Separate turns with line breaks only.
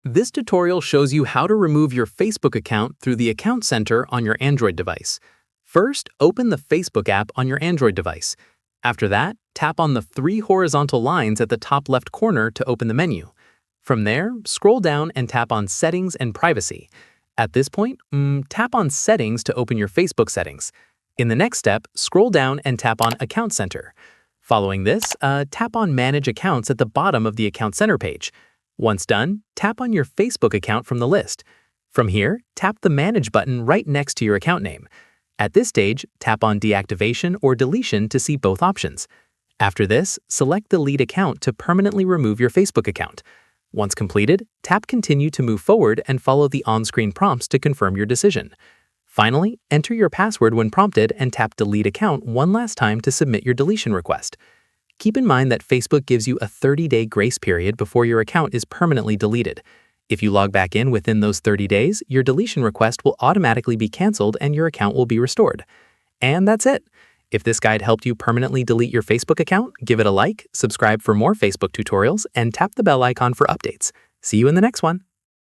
This tutorial shows you how to remove your Facebook account through the Account Center on your Android device. First, open the Facebook app on your Android device. After that, tap on the three horizontal lines at the top left corner to open the menu. From there, scroll down and tap on Settings and Privacy. At this point, tap on Settings to open your Facebook settings. In the next step, scroll down and tap on Account Center. Following this, tap on Manage Accounts at the bottom of the Account Center page. Once done, tap on your Facebook account from the list. From here, tap the Manage button right next to your account name. At this stage, tap on Deactivation or Deletion to see both options. After this, select Delete Account to permanently remove your Facebook account. Once completed, tap Continue to move forward and follow the on-screen prompts to confirm your decision. Finally, enter your password when prompted and tap Delete Account one last time to submit your deletion request. Keep in mind that Facebook gives you a 30-day grace period before your account is permanently deleted. If you log back in within those 30 days, your deletion request will automatically be canceled and your account will be restored. And that's it. If this guide helped you permanently delete your Facebook account, give it a like, subscribe for more Facebook tutorials, and tap the bell icon for updates. See you in the next one.